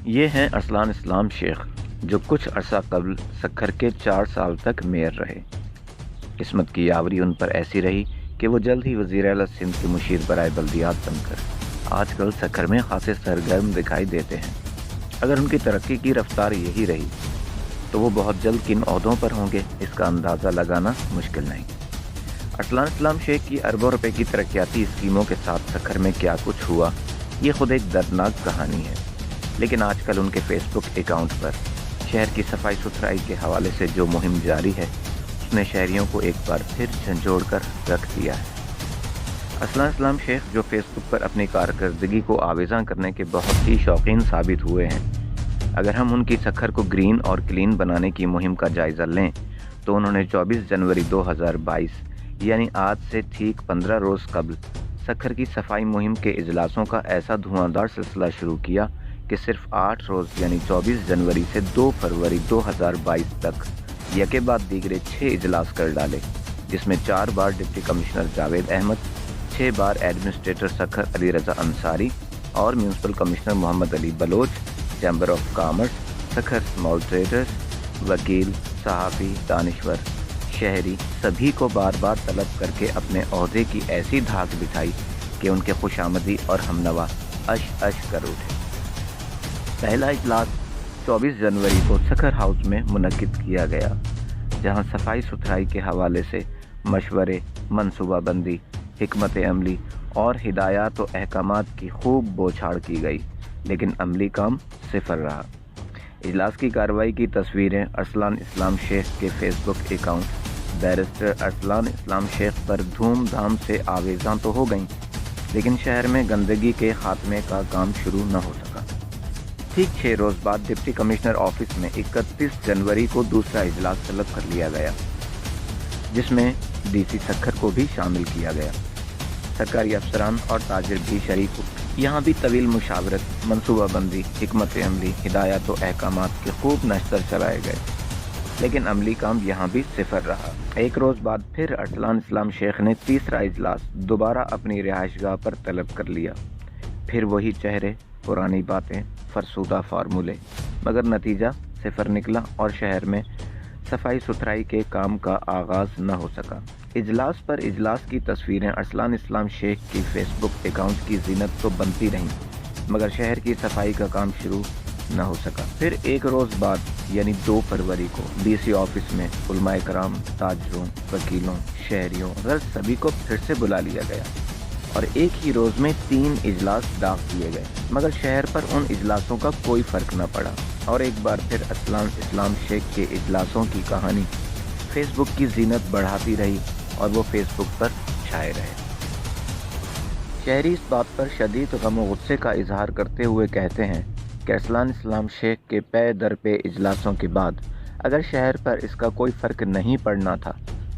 یہ ہیں ارسلان اسلام شیخ، جو کچھ عرصہ قبل سکھر کے 4 سال تک میئر رہے۔ قسمت کی یاوری ان پر ایسی رہی کہ وہ جلد ہی وزیر اعلیٰ سندھ کے مشیر برائے بلدیات بن کر آج کل سکھر میں خاصے سرگرم دکھائی دیتے ہیں۔ اگر ان کی ترقی کی رفتار یہی رہی تو وہ بہت جلد کن عہدوں پر ہوں گے، اس کا اندازہ لگانا مشکل نہیں۔ ارسلان اسلام شیخ کی اربوں روپے کی ترقیاتی اسکیموں کے ساتھ سکھر میں کیا کچھ ہوا، یہ خود ایک دردناک کہانی ہے۔ لیکن آج کل ان کے فیس بک اکاؤنٹ پر شہر کی صفائی ستھرائی کے حوالے سے جو مہم جاری ہے، اس نے شہریوں کو ایک بار پھر جھنجھوڑ کر رکھ دیا ہے۔ ارسلان اسلام شیخ، جو فیس بک پر اپنی کارکردگی کو آویزاں کرنے کے بہت ہی شوقین ثابت ہوئے ہیں، اگر ہم ان کی سکھر کو گرین اور کلین بنانے کی مہم کا جائزہ لیں تو انہوں نے 24 جنوری 2022 یعنی آج سے ٹھیک 15 روز قبل سکھر کی صفائی مہم کے اجلاسوں کا ایسا دھواں سلسلہ شروع کیا کہ صرف 8 روز یعنی 24 جنوری سے 2 فروری 2022 تک یکے بعد دیگرے 6 اجلاس کر ڈالے، جس میں 4 بار ڈپٹی کمشنر جاوید احمد، 6 بار ایڈمنسٹریٹر سکھر علی رضا انصاری اور municipal commissioner Muhammad Ali Baloch, chamber of commerce, Sukkur small traders, وکیل، صحافی، دانشور، شہری سبھی کو بار بار طلب کر کے اپنے عہدے کی ایسی دھاک بٹھائی کہ ان کے خوشامدی اور ہمنوا اش اش کر اٹھے۔ پہلا اجلاس 24 جنوری کو سکھر ہاؤس میں منعقد کیا گیا، جہاں صفائی ستھرائی کے حوالے سے مشورے، منصوبہ بندی، حکمت عملی اور ہدایات و احکامات کی خوب بوچھاڑ کی گئی، لیکن عملی کام صفر رہا۔ اجلاس کی کارروائی کی تصویریں ارسلان اسلام شیخ کے فیس بک اکاؤنٹ بیرسٹر ارسلان اسلام شیخ پر دھوم دھام سے آویزاں تو ہو گئیں، لیکن شہر میں گندگی کے خاتمے کا کام شروع نہ ہو سکا۔ ٹھیک 6 روز بعد ڈپٹی کمشنر آفس میں 31 جنوری کو دوسرا اجلاس طلب کر لیا گیا، جس میں ڈی سی سکھر کو بھی شامل کیا گیا۔ سرکاری افسران اور تاجر بھی شریک ہوئے۔ یہاں بھی طویل مشاورت، منصوبہ بندی، حکمت عملی، ہدایات و احکامات کے خوب نشتر چلائے گئے، لیکن عملی کام یہاں بھی صفر رہا۔ 1 روز بعد پھر ارسلان اسلام شیخ نے تیسرا اجلاس دوبارہ اپنی رہائش گاہ پر طلب کر لیا۔ پھر وہی چہرے، پرانی باتیں، فرسودہ فارمولے، مگر نتیجہ صفر نکلا اور شہر میں صفائی ستھرائی کے کام کا آغاز نہ ہو سکا۔ اجلاس پر اجلاس کی تصویریں ارسلان اسلام شیخ کی فیس بک اکاؤنٹ کی زینت تو بنتی رہیں، مگر شہر کی صفائی کا کام شروع نہ ہو سکا۔ پھر 1 روز بعد یعنی 2 فروری کو ڈی سی آفس میں علماء کرام، تاجروں، وکیلوں، شہریوں غرض سبھی کو پھر سے بلا لیا گیا اور ایک ہی روز میں 3 اجلاس ڈاک دیے گئے، مگر شہر پر ان اجلاسوں کا کوئی فرق نہ پڑا اور ایک بار پھر ارسلان اسلام شیخ کے اجلاسوں کی کہانی فیس بک کی زینت بڑھاتی رہی اور وہ فیس بک پر چھائے رہے۔ شہری اس بات پر شدید غم و غصے کا اظہار کرتے ہوئے کہتے ہیں کہ ارسلان اسلام شیخ کے پے در پے اجلاسوں کے بعد اگر شہر پر اس کا کوئی فرق نہیں پڑنا تھا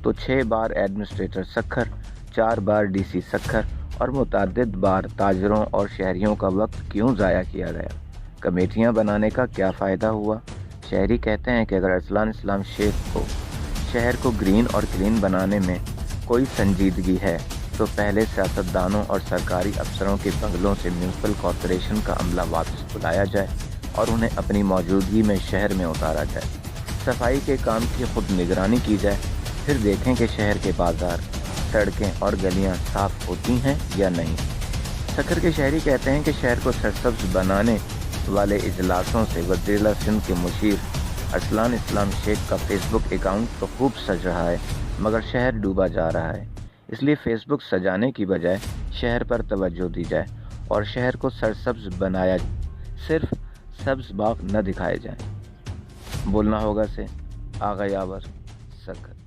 تو 6 بار ایڈمنسٹریٹر سکھر، 4 بار ڈی سی سکھر اور متعدد بار تاجروں اور شہریوں کا وقت کیوں ضائع کیا گیا؟ کمیٹیاں بنانے کا کیا فائدہ ہوا؟ شہری کہتے ہیں کہ اگر ارسلان اسلام شیخ کو شہر کو گرین اور کلین بنانے میں کوئی سنجیدگی ہے تو پہلے سیاستدانوں اور سرکاری افسروں کے بنگلوں سے میونسپل کارپوریشن کا عملہ واپس بلایا جائے اور انہیں اپنی موجودگی میں شہر میں اتارا جائے، صفائی کے کام کی خود نگرانی کی جائے، پھر دیکھیں کہ شہر کے بازار، سڑکیں اور گلیاں صاف ہوتی ہیں یا نہیں۔ سکھر کے شہری کہتے ہیں کہ شہر کو سرسبز بنانے والے اجلاسوں سے وزیر اعلیٰ سندھ کے مشیر ارسلان اسلام شیخ کا فیس بک اکاؤنٹ تو خوب سج رہا ہے، مگر شہر ڈوبا جا رہا ہے، اس لیے فیس بک سجانے کی بجائے شہر پر توجہ دی جائے اور شہر کو سرسبز بنایا جائے، صرف سبز باغ نہ دکھائے جائیں۔ بولنا ہوگا سے آغا یاور، سکھر۔